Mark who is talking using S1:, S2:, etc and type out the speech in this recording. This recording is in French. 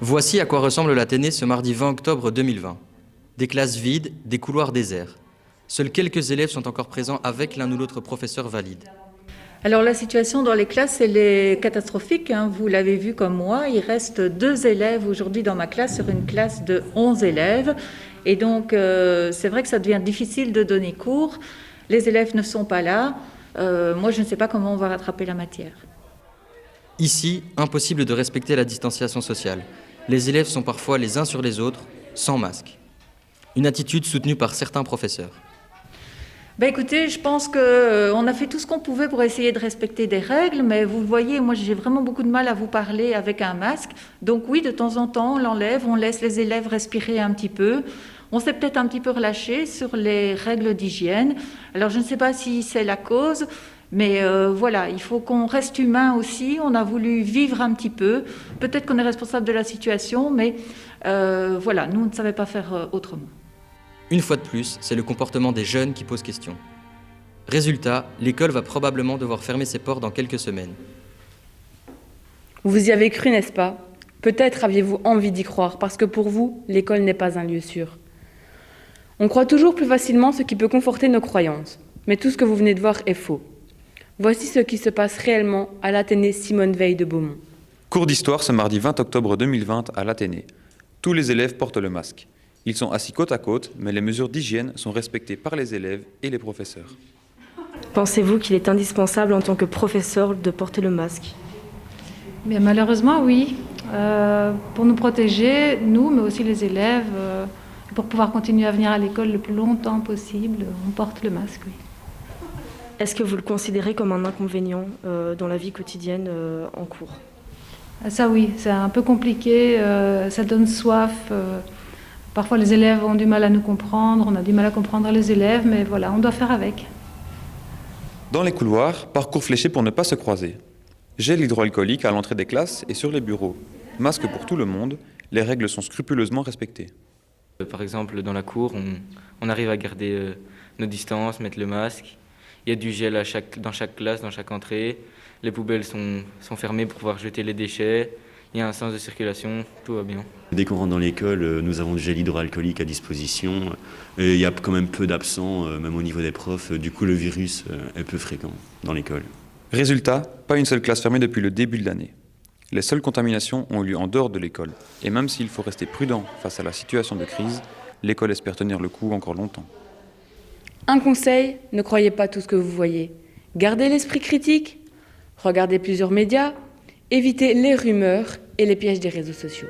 S1: Voici à quoi ressemble l'Athénée ce mardi 20 octobre 2020. Des classes vides, des couloirs déserts. Seuls quelques élèves sont encore présents avec l'un ou l'autre professeur valide.
S2: Alors la situation dans les classes, elle est catastrophique, hein. Vous l'avez vu comme moi, il reste 2 élèves aujourd'hui dans ma classe sur une classe de 11 élèves. Et donc c'est vrai que ça devient difficile de donner cours. Les élèves ne sont pas là. Moi je ne sais pas comment on va rattraper la matière.
S1: Ici, impossible de respecter la distanciation sociale. Les élèves sont parfois les uns sur les autres, sans masque. Une attitude soutenue par certains professeurs.
S2: Écoutez, je pense qu'on a fait tout ce qu'on pouvait pour essayer de respecter des règles, mais vous le voyez, moi j'ai vraiment beaucoup de mal à vous parler avec un masque. Donc oui, de temps en temps, on l'enlève, on laisse les élèves respirer un petit peu. On s'est peut-être un petit peu relâché sur les règles d'hygiène. Alors je ne sais pas si c'est la cause, mais voilà, il faut qu'on reste humain aussi. On a voulu vivre un petit peu. Peut-être qu'on est responsable de la situation, mais voilà, nous on ne savait pas faire autrement.
S1: Une fois de plus, c'est le comportement des jeunes qui pose question. Résultat, l'école va probablement devoir fermer ses portes dans quelques semaines.
S3: Vous y avez cru, n'est-ce pas? Peut-être aviez-vous envie d'y croire, parce que pour vous, l'école n'est pas un lieu sûr. On croit toujours plus facilement ce qui peut conforter nos croyances, mais tout ce que vous venez de voir est faux. Voici ce qui se passe réellement à l'Athénée Simone Veil de Beaumont.
S4: Cours d'histoire ce mardi 20 octobre 2020 à l'Athénée. Tous les élèves portent le masque. Ils sont assis côte à côte, mais les mesures d'hygiène sont respectées par les élèves et les professeurs.
S5: Pensez-vous qu'il est indispensable en tant que professeur de porter le masque?
S6: Mais malheureusement, oui. Pour nous protéger, nous, mais aussi les élèves, pour pouvoir continuer à venir à l'école le plus longtemps possible, on porte le masque, oui.
S5: Est-ce que vous le considérez comme un inconvénient dans la vie quotidienne en cours?
S6: Ça oui, c'est un peu compliqué, ça donne soif. Parfois les élèves ont du mal à nous comprendre, on a du mal à comprendre les élèves, mais voilà, on doit faire avec.
S4: Dans les couloirs, parcours fléché pour ne pas se croiser. Gel hydroalcoolique à l'entrée des classes et sur les bureaux. Masque pour tout le monde, les règles sont scrupuleusement respectées.
S7: Par exemple, dans la cour, on arrive à garder nos distances, mettre le masque. Il y a du gel dans chaque classe, dans chaque entrée. Les poubelles sont fermées pour pouvoir jeter les déchets. Il y a un sens de circulation, tout va bien.
S8: Dès qu'on rentre dans l'école, nous avons du gel hydroalcoolique à disposition. Et il y a quand même peu d'absents, même au niveau des profs. Du coup, le virus est peu fréquent dans l'école.
S4: Résultat, pas une seule classe fermée depuis le début de l'année. Les seules contaminations ont eu lieu en dehors de l'école. Et même s'il faut rester prudent face à la situation de crise, l'école espère tenir le coup encore longtemps.
S3: Un conseil, ne croyez pas tout ce que vous voyez. Gardez l'esprit critique, regardez plusieurs médias, évitez les rumeurs et les pièges des réseaux sociaux.